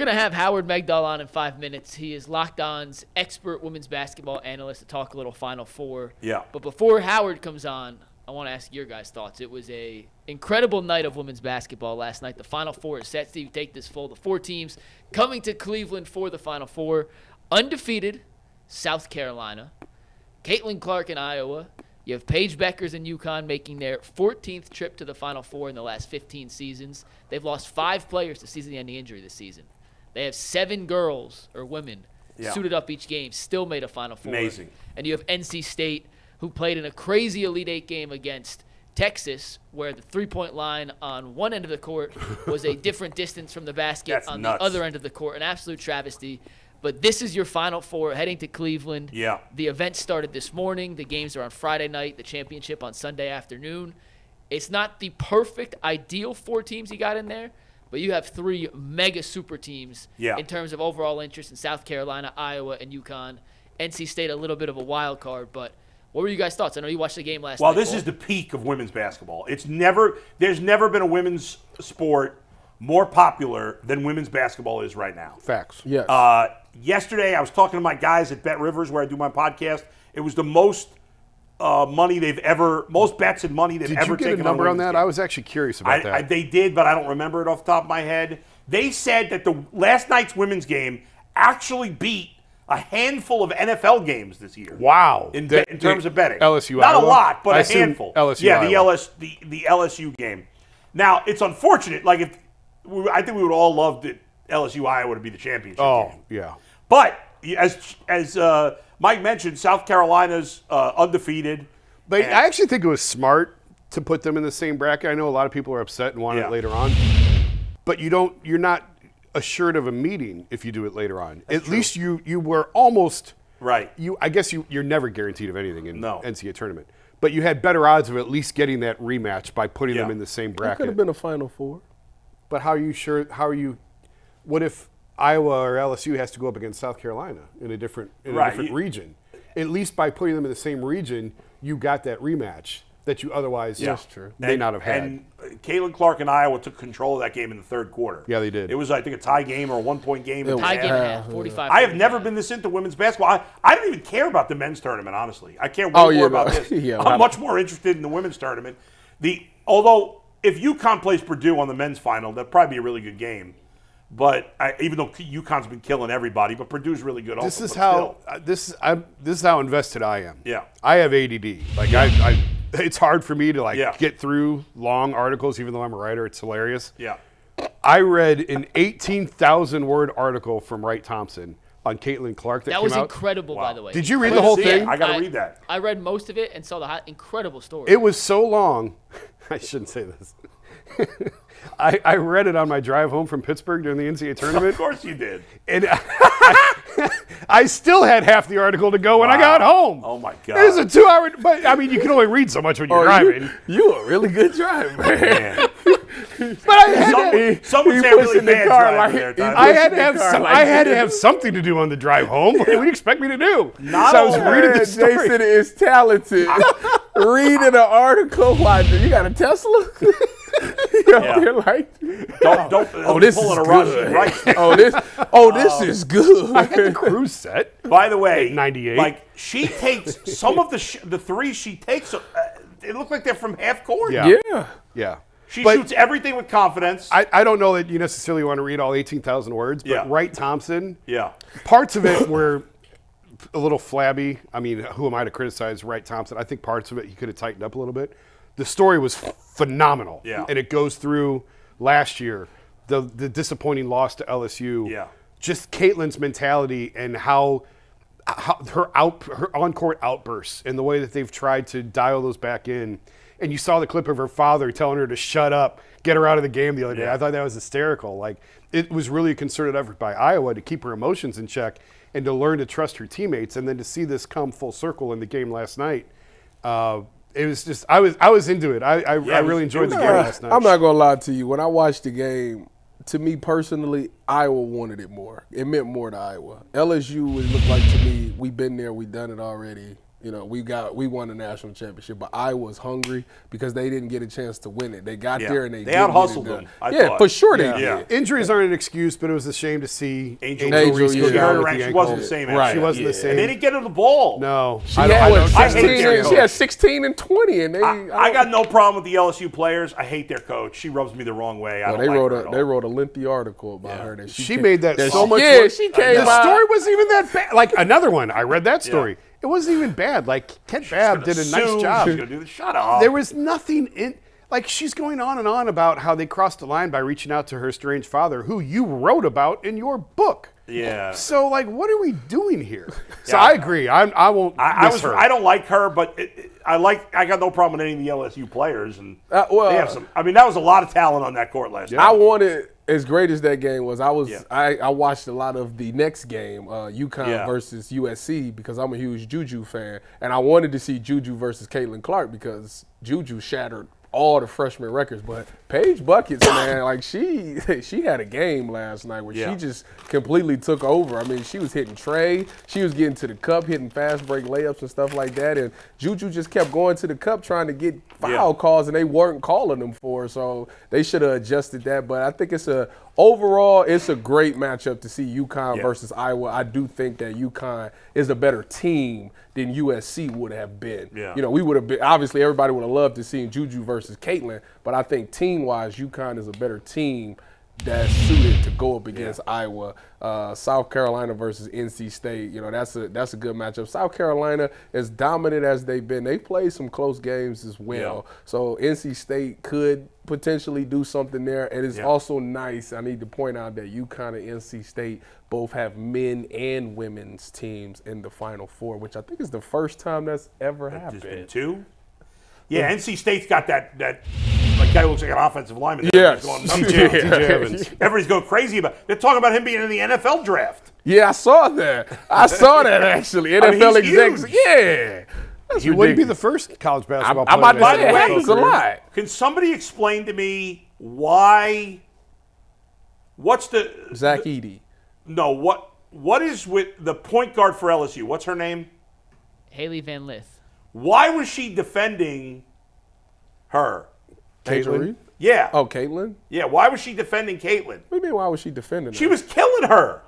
We're going to have Howard Megdal on in 5 minutes. He is Locked On's expert women's basketball analyst to talk a little Final Four. Yeah. But before Howard comes on, I want to ask your guys' thoughts. It was a incredible night of women's basketball last night. The Final Four is set to take this full. The 4 teams coming to Cleveland for the Final Four. Undefeated, South Carolina. Caitlin Clark in Iowa. You have Paige Bueckers in Yukon making their 14th trip to the Final Four in the last 15 seasons. They've lost 5 players to season-ending injury this season. They have 7 girls or women suited up each game, still made a Final Four. Amazing. And you have NC State, who played in a crazy Elite Eight game against Texas, where the three-point line on one end of the court was a different distance from the basket That's on nuts. the other end of the court. An absolute travesty. But this is your Final Four heading to Cleveland. Yeah. The event started this morning. The games are on Friday night, the championship on Sunday afternoon. It's not the perfect, ideal 4 teams you got in there, but you have 3 mega super teams in terms of overall interest in South Carolina, Iowa, and Yukon. NC State a little bit of a wild card, but what were you guys' thoughts? I know you watched the game last night. Well, this is the peak of women's basketball. There's never been a women's sport more popular than women's basketball is right now. Facts. Yes. Yesterday, I was talking to my guys at Bet Rivers, where I do my podcast. It was the most most bets and money they've ever taken. Did you get a number on that? I was actually curious about that. They did, but I don't remember it off the top of my head. They said that the last night's women's game actually beat a handful of NFL games this year. Wow. In terms of betting. LSU, Not Iowa? a lot, but I a assume handful. LSU, yeah, Iowa. the LSU game. Now, it's unfortunate. I think we would all love the LSU Iowa to be the championship game. Oh, yeah. But as Mike mentioned, South Carolina's undefeated. I actually think it was smart to put them in the same bracket. I know a lot of people are upset and want it later on. But you're not assured of a meeting if you do it later on. At least you were almost right. I guess you're never guaranteed of anything in No. NCAA tournament. But you had better odds of at least getting that rematch by putting them in the same That bracket. could have been a Final Four. But how are you sure? What if Iowa or LSU has to go up against South Carolina in a different region? At least by putting them in the same region, you got that rematch that you otherwise may not have had. And Caitlin Clark and Iowa took control of that game in the third quarter. Yeah, they did. It was, I think, a tie game or a 1-point game. Tie game and a half, 45. I have never been this into women's basketball. I don't even care about the men's tournament, honestly. I care way more about this. I'm much more interested in the women's tournament. Although, if UConn plays Purdue on the men's final, that'd probably be a really good game. But even though UConn's been killing everybody, but Purdue's really good also. This is how invested I am. Yeah. I have ADD. It's hard for me to get through long articles, even though I'm a writer. It's hilarious. Yeah. I read an 18,000-word article from Wright Thompson on Caitlin Clark that came was out. incredible, by the way. Did you read the whole thing? I got to read that. I read most of it and saw the incredible story. It was so long. I shouldn't say this. I read it on my drive home from Pittsburgh during the NCAA tournament. Of course you did. And I still had half the article to go when I got home. Oh, my God. It was a 2-hour, but I mean, you can only read so much when you're driving. You a really good driver, man. But I had Someone said really bad driving there, Tom. I had to have something to do on the drive home. What do you expect me to do? Not so I was reading the story. Jason is talented. Reading an article. Why? You got a Tesla? You're like, don't this pull is a good. Russian, this is good. I had the cruise set. By the way, 98. She takes some of the threes she takes. It look like they're from half court. Yeah. She shoots everything with confidence. I don't know that you necessarily want to read all 18,000 words, but Wright Thompson, parts of it were a little flabby. I mean, who am I to criticize Wright Thompson? I think parts of it he could have tightened up a little bit. The story was phenomenal, and it goes through last year, the disappointing loss to LSU, just Caitlin's mentality and how her on-court outbursts and the way that they've tried to dial those back in. And you saw the clip of her father telling her to shut up, get her out of the game the other day. I thought that was hysterical. Like, it was really a concerted effort by Iowa to keep her emotions in check and to learn to trust her teammates. And then to see this come full circle in the game last night, it was just I was into it. I really enjoyed the game last night. I'm not gonna lie to you. When I watched the game, to me personally, Iowa wanted it more. It meant more to Iowa. LSU, it looked like to me, we've been there, we've done it already. You know, we won the national championship, but Iowa was hungry because they didn't get a chance to win it. They got there and they out-hustled them. I thought. For sure they did. Injuries aren't an excuse, but it was a shame to see Angel Reese go down with the She ankle. wasn't the same. Right. She wasn't the same. And they didn't get her the ball. No. She had 16 and 20, and I got no problem with the LSU players. I hate their coach. She rubs me the wrong way. They wrote a lengthy article about her. That she made that so much. Yeah, she came. The story wasn't even that bad. Like another one, I read that story. It wasn't even bad. Like, Kent Babb did a nice job. She's gonna do the shut up. There was nothing in. Like, she's going on and on about how they crossed the line by reaching out to her estranged father, who you wrote about in your book. Yeah. So, like, what are we doing here? So I agree. I won't. Her. I don't like her, but I got no problem with any of the LSU players, and they have some. I mean, that was a lot of talent on that court last night. I wanted. As great as that game was, I watched a lot of the next game, UConn versus USC, because I'm a huge Juju fan, and I wanted to see Juju versus Caitlin Clark because Juju shattered all the freshman records. But Paige Bueckers, man, like she had a game last night where she just completely took over. I mean, she was hitting Trey, she was getting to the cup, hitting fast break layups and stuff like that, and Juju just kept going to the cup trying to get foul calls, and they weren't calling them for her, so they should have adjusted that. But I think overall, it's a great matchup to see UConn versus Iowa. I do think that UConn is a better team than USC would have been. Yeah. You know, we would have been, obviously everybody would have loved to see Juju versus Caitlin, but I think team-wise, UConn is a better team that's suited to go up against Iowa. South Carolina versus NC State, you know, that's a good matchup. South Carolina, as dominant as they've been, they played some close games as well. So NC State could potentially do something there. And it's also nice, I need to point out that UConn and NC State both have men and women's teams in the Final Four, which I think is the first time that's ever happened. There's been two? Yeah, NC State's got that like guy who looks like an offensive lineman. Yes. Everybody's going crazy about it. They're talking about him being in the NFL draft. Yeah, I saw that. Actually. NFL execs. Yeah. He wouldn't be the first college basketball player. I'm about to say it happens a lot. Can somebody explain to me why? What's the Zach Edey? No, what is with the point guard for LSU? What's her name? Haley Van Lith. Why was she defending her? Caitlin? Yeah. Oh, Caitlin? Yeah, why was she defending Caitlin? What do you mean, why was she defending her? She was killing her.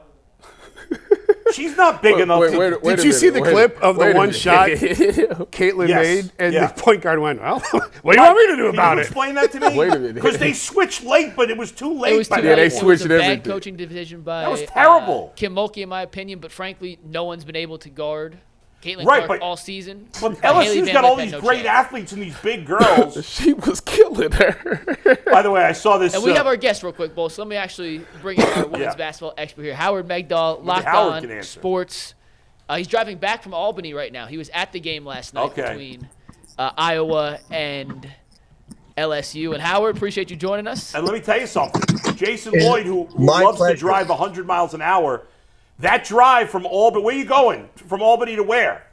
She's not big enough to... Did you see the clip of the one shot Caitlin made? And the point guard went, well, what do you want me to do about it? Explain that to me? Wait a minute. Because they switched late, but it was too late. It was too late. They switched it was a everything. bad coaching decision by that was terrible. Kim Mulkey, in my opinion, but frankly, no one's been able to guard Caitlin Right, Clark but- all season. But LSU's got all these great athletes and these big girls. She was killing her. By the way, I saw this. And we have our guest real quick, Bo. So let me actually bring in our women's basketball expert here, Howard Megdal, Locked On Sports. He's driving back from Albany right now. He was at the game last night between Iowa and LSU. And Howard, appreciate you joining us. And let me tell you something. Jason Lloyd, who loves to drive 100 miles an hour, that drive from Albany, where are you going? From Albany to where,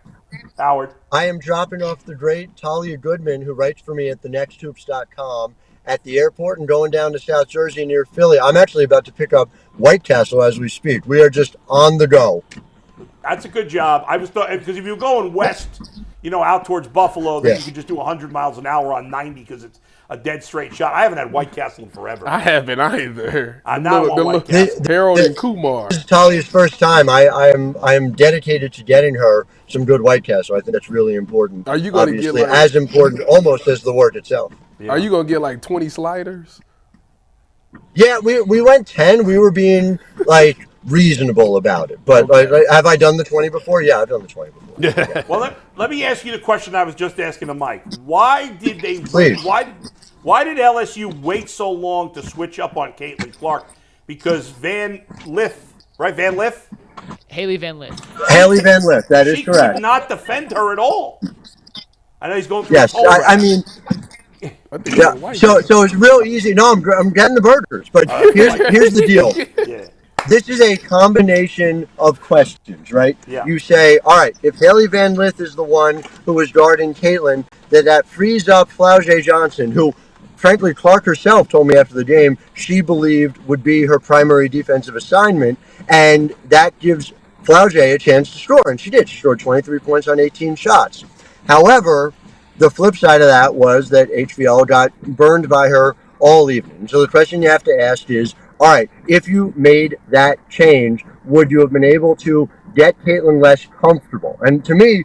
Howard? I am dropping off the great Talia Goodman, who writes for me at thenexthoops.com, at the airport and going down to South Jersey near Philly. I'm actually about to pick up White Castle as we speak. We are just on the go. That's a good job. I was because if you're going west, out towards Buffalo, then you could just do 100 miles an hour on 90 because it's a dead straight shot. I haven't had White Castle in forever. I haven't either. I now want White Castle. Harold and Kumar. This is Talia's first time. I am dedicated to getting her some good White Castle. I think that's really important. Are you going to get as important almost as the work itself? Yeah. Are you going to get like 20 sliders? Yeah, we went 10. We were being reasonable about it. But have I done the 20 before? Yeah, I've done the 20 before. Yeah. Well, let me ask you the question I was just asking to Mike. Why did they? Why did LSU wait so long to switch up on Caitlin Clark? Because Van Lith, right? Van Lith? Haley Van Lith. Haley Van Lith. That is correct. She could not defend her at all. I know he's going through. Yes, I mean. Yeah. So it's real easy. No, I'm getting the burgers, but here's the deal. Yeah. This is a combination of questions, right? Yeah. You say, all right, if Haley Van Lith is the one who was guarding Caitlin, that frees up Flau'jae Johnson, who, frankly, Clark herself told me after the game she believed would be her primary defensive assignment, and that gives Flaugé a chance to score, and she did. She scored 23 points on 18 shots. However, the flip side of that was that HVL got burned by her all evening. So the question you have to ask is, all right, if you made that change, would you have been able to get Caitlin less comfortable? And to me,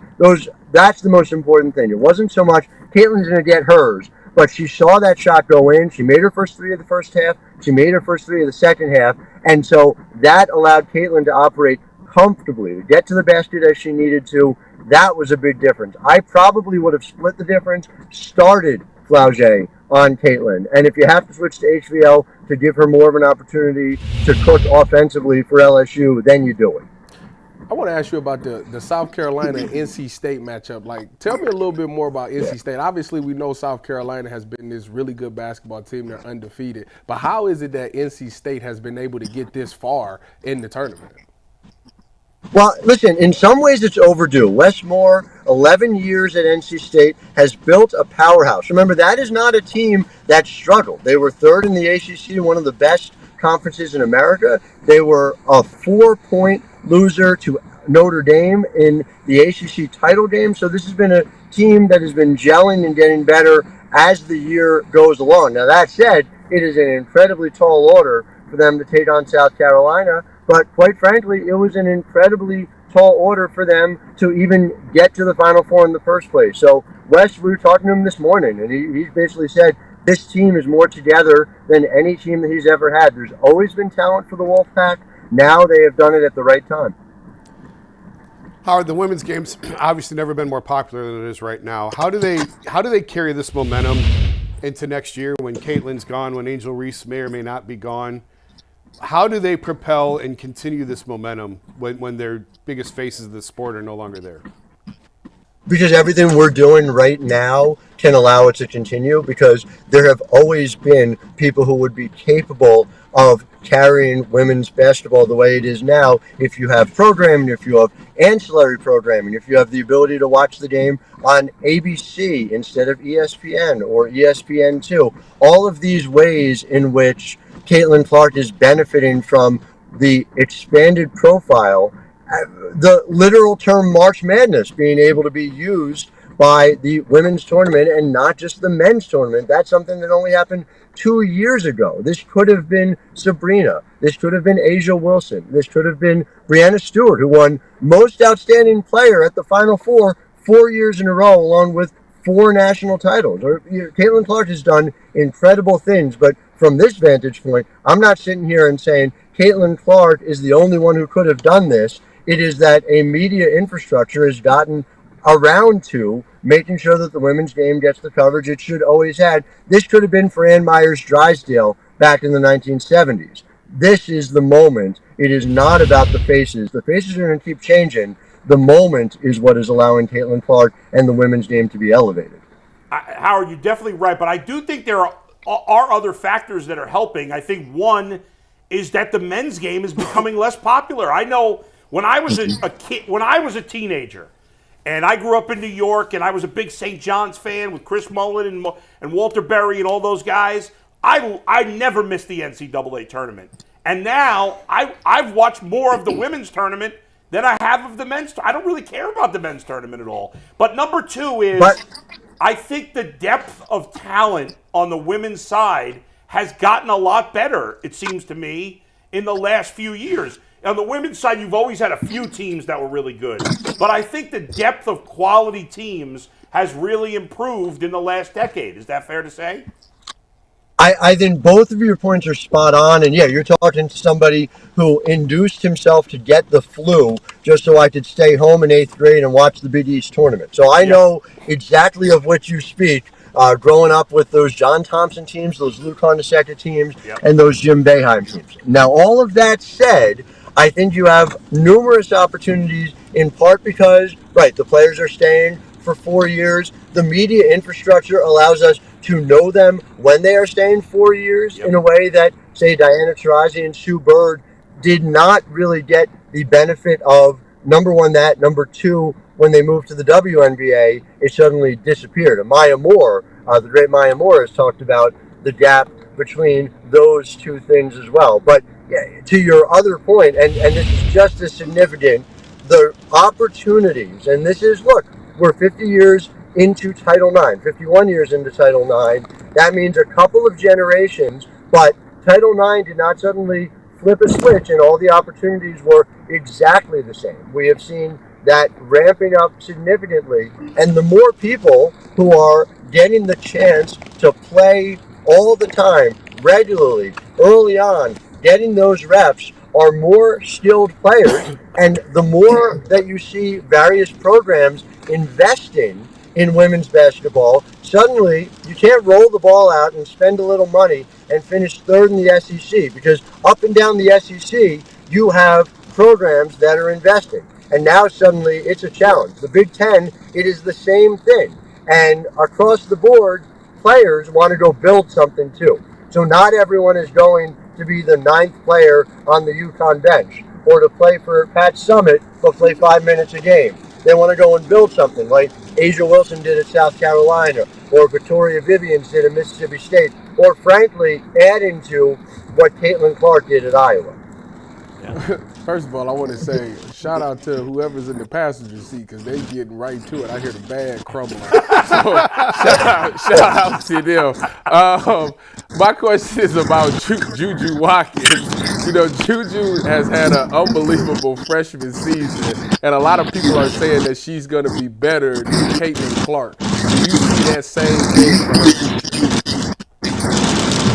that's the most important thing. It wasn't so much Caitlin's going to get hers, but she saw that shot go in. She made her first three of the first half. She made her first three of the second half. And so that allowed Caitlin to operate comfortably, to get to the basket as she needed to. That was a big difference. I probably would have split the difference, started Flaugé on Caitlin. And if you have to switch to HVL to give her more of an opportunity to cook offensively for LSU, then you do it. I want to ask you about the South Carolina NC State matchup. Like, tell me a little bit more about NC State. Obviously, we know South Carolina has been this really good basketball team. They're undefeated. But how is it that NC State has been able to get this far in the tournament? Well, listen, in some ways it's overdue. Wes Moore, 11 years at NC State, has built a powerhouse. Remember, that is not a team that struggled. They were third in the ACC, one of the best conferences in America. They were a 4-point loser to Notre Dame in the ACC title game. So this has been a team that has been gelling and getting better as the year goes along. Now, that said, it is an incredibly tall order for them to take on South Carolina. But quite frankly, it was an incredibly tall order for them to even get to the Final Four in the first place. So Wes, we were talking to him this morning, and he basically said this team is more together than any team that he's ever had. There's always been talent for the Wolfpack. Now they have done it at the right time. Howard, the women's game's obviously never been more popular than it is right now. How do they carry this momentum into next year when Caitlin's gone, when Angel Reese may or may not be gone? How do they propel and continue this momentum when their biggest faces of the sport are no longer there? Because everything we're doing right now can allow it to continue, because there have always been people who would be capable of carrying women's basketball the way it is now if you have programming, if you have ancillary programming, if you have the ability to watch the game on ABC instead of ESPN or ESPN2. All of these ways in which Caitlin Clark is benefiting from the expanded profile, the literal term March Madness being able to be used by the women's tournament and not just the men's tournament. That's something that only happened 2 years ago. This could have been Sabrina. This could have been Asia Wilson. This could have been Brianna Stewart, who won Most Outstanding Player at the Final Four 4 years in a row, along with 4 national titles. Caitlin Clark has done incredible things, but from this vantage point, I'm not sitting here and saying Caitlin Clark is the only one who could have done this. It is that a media infrastructure has gotten around to making sure that the women's game gets the coverage it should always had. This could have been for Ann Myers Drysdale back in the 1970s. This is the moment. It is not about the faces. The faces are going to keep changing. The moment is what is allowing Caitlin Clark and the women's game to be elevated. Howard, you're definitely right, but I do think there are other factors that are helping. I think one is that the men's game is becoming less popular. I know when I was a kid, when I was a teenager, and I grew up in New York, and I was a big St. John's fan with Chris Mullin and Walter Berry and all those guys. I never missed the NCAA tournament, and now I've watched more of the women's tournament than I have of the men's. I don't really care about the men's tournament at all. But number two is, I think the depth of talent on the women's side has gotten a lot better, it seems to me, in the last few years. On the women's side, you've always had a few teams that were really good. But I think the depth of quality teams has really improved in the last decade. Is that fair to say? I think both of your points are spot on. And yeah, you're talking to somebody who induced himself to get the flu just so I could stay home in 8th grade and watch the Big East tournament. So I know exactly of what you speak. Growing up with those John Thompson teams, those Luke Honda-Secca teams, and those Jim Boeheim teams. Now, all of that said, I think you have numerous opportunities, in part because, the players are staying for 4 years. The media infrastructure allows us to know them when they are staying 4 years in a way that, say, Diana Taurasi and Sue Bird did not really get the benefit of, number one, that. Number two, when they moved to the WNBA, it suddenly disappeared. And Maya Moore, the great Maya Moore, has talked about the gap between those two things as well. But to your other point, and this is just as significant the opportunities, and this is, look, we're 50 years into Title IX, 51 years into Title IX. That means a couple of generations, but Title IX did not suddenly flip a switch and all the opportunities were exactly the same. We have seen that ramping up significantly, and the more people who are getting the chance to play all the time, regularly, early on, getting those reps, are more skilled players, and the more that you see various programs investing in women's basketball, suddenly you can't roll the ball out and spend a little money and finish third in the SEC, because up and down the SEC you have programs that are investing, and now suddenly it's a challenge. The Big Ten, it is the same thing, and across the board players want to go build something too. So not everyone is going to be the 9th player on the Yukon bench, or to play for Pat Summitt but play 5 minutes a game. They want to go and build something like Asia Wilson did at South Carolina, or Victoria Vivians did at Mississippi State, or frankly adding to what Caitlin Clark did at Iowa. Yeah. First of all, I want to say shout out to whoever's in the passenger seat, because they getting right to it. I hear the bag crumbling. So shout out to them. My question is about Juju Watkins. You know, Juju has had an unbelievable freshman season, and a lot of people are saying that she's going to be better than Caitlin Clark. Do you see that same thing for her?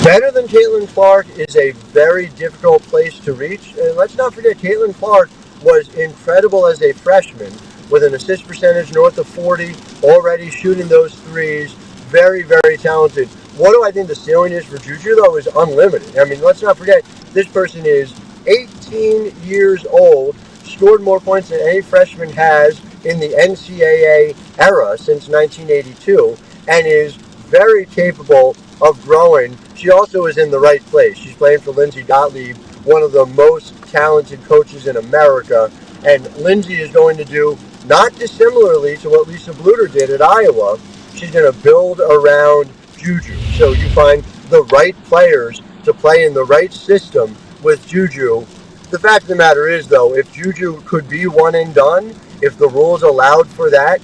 Better than Caitlin Clark is a very difficult place to reach. And let's not forget, Caitlin Clark was incredible as a freshman, with an assist percentage north of 40, already shooting those threes. Very, very talented. What do I think the ceiling is for Juju, though, is unlimited. I mean, let's not forget, this person is 18 years old, scored more points than any freshman has in the NCAA era since 1982, and is very capable of growing. She also is in the right place. She's playing for Lindsay Gottlieb, one of the most talented coaches in America, and Lindsay is going to do not dissimilarly to what Lisa Bluter did at Iowa. She's going to build around Juju. So you find the right players to play in the right system with Juju. The fact of the matter is, though, if Juju could be one and done, if the rules allowed for that,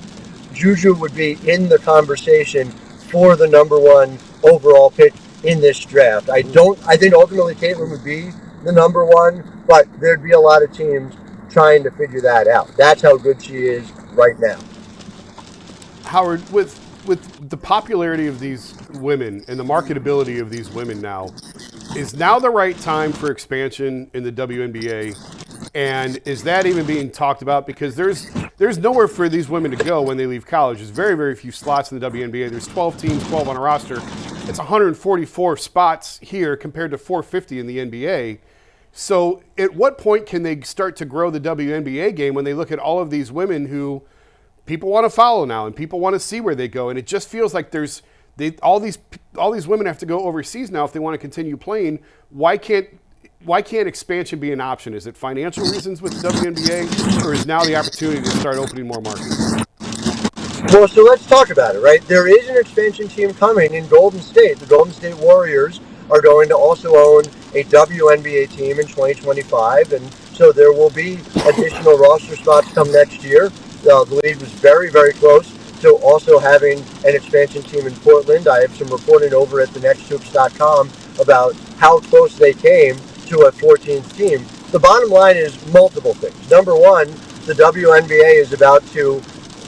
Juju would be in the conversation for the number 1 overall pick in this draft. I think ultimately Caitlin would be the number 1, but there'd be a lot of teams trying to figure that out. That's how good she is right now. Howard, with the popularity of these women and the marketability of these women now, is now the right time for expansion in the WNBA? And is that even being talked about? Because there's nowhere for these women to go when they leave college. There's very, very few slots in the WNBA. There's 12 teams, 12 on a roster. It's 144 spots here compared to 450 in the NBA. So at what point can they start to grow the WNBA game when they look at all of these women who people want to follow now and people want to see where they go? And it just feels like all these women have to go overseas now if they want to continue playing. Why can't expansion be an option? Is it financial reasons with the WNBA, or is now the opportunity to start opening more markets? Well, so let's talk about it, right? There is an expansion team coming in Golden State. The Golden State Warriors are going to also own a WNBA team in 2025, and so there will be additional roster spots come next year. The league was very, very close to also having an expansion team in Portland. I have some reporting over at thenexthoops.com about how close they came to a 14th team. The bottom line is multiple things. Number 1, the WNBA is about to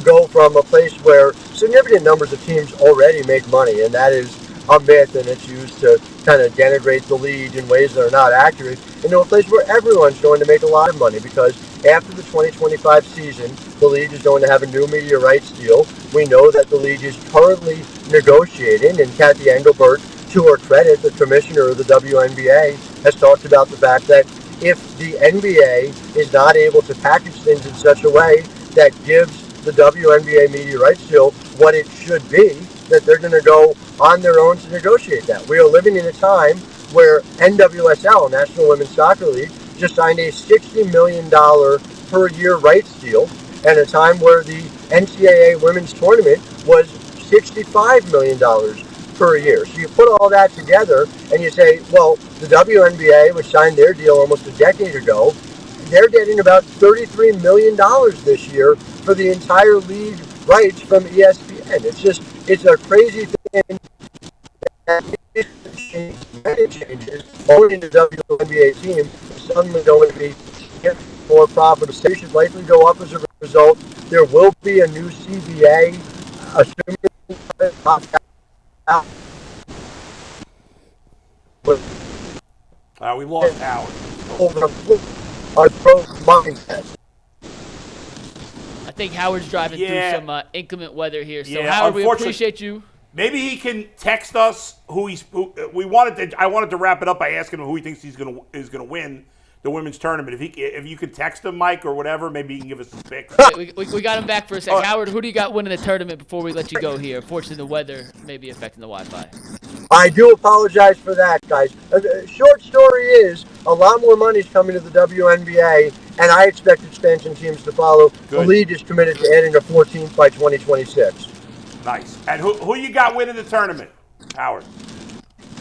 go from a place where significant numbers of teams already make money, and that is a myth, and it's used to kind of denigrate the league in ways that are not accurate, into a place where everyone's going to make a lot of money, because after the 2025 season, the league is going to have a new media rights deal. We know that the league is currently negotiating, and Kathy Engelbert, to her credit, the commissioner of the WNBA, has talked about the fact that if the NBA is not able to package things in such a way that gives the WNBA media rights deal what it should be, that they're going to go on their own to negotiate that. We are living in a time where NWSL, National Women's Soccer League, just signed a $60 million per year rights deal, and a time where the NCAA Women's Tournament was $65 million per year. So you put all that together and you say, well, the WNBA, which signed their deal almost a decade ago, they're getting about $33 million this year for the entire league rights from ESPN. It's a crazy thing. Many changes. Owning the WNBA team is suddenly going to be more profitable. They should likely go up as a result. There will be a new CBA, assuming we lost Howard. Over our pro mindset. I think Howard's driving through some inclement weather here. So yeah, Howard, we appreciate you. Maybe he can text us I wanted to wrap it up by asking him who he thinks is going to win the women's tournament. If you could text him, Mike, or whatever, maybe he can give us his pick. We got him back for a second. Howard, who do you got winning the tournament before we let you go here? Fortunately, the weather may be affecting the Wi-Fi. I do apologize for that, guys. Short story is, a lot more money is coming to the WNBA, and I expect expansion teams to follow. Good. The league is committed to adding a 14th by 2026. Nice. And who you got winning the tournament, Howard?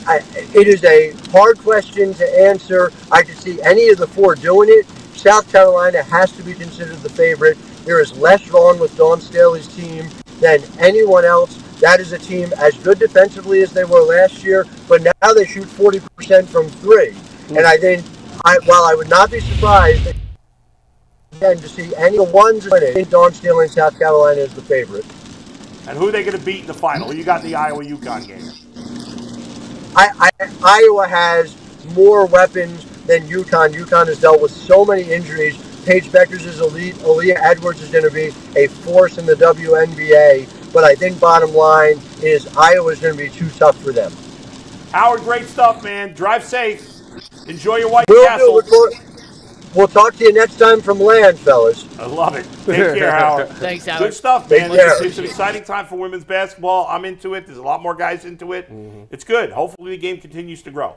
It is a hard question to answer. I could see any of the four doing it. South Carolina has to be considered the favorite. There is less wrong with Dawn Staley's team than anyone else. That is a team as good defensively as they were last year, but now they shoot 40% from three. And I think, while I would not be surprised again to see any ones winning, I think Dawn Staley in South Carolina is the favorite. And who are they going to beat in the final? Who you got in the Iowa UConn game? Iowa has more weapons than UConn. UConn has dealt with so many injuries. Paige Bueckers is elite. Aaliyah Edwards is going to be a force in the WNBA. But I think bottom line is Iowa is going to be too tough for them. Howard, great stuff, man. Drive safe. Enjoy your White Castle. We'll talk to you next time from land, fellas. I love it. Take care, Howard. Thanks, Howard. Good stuff, man. It's an exciting time for women's basketball. I'm into it. There's a lot more guys into it. Mm-hmm. It's good. Hopefully the game continues to grow.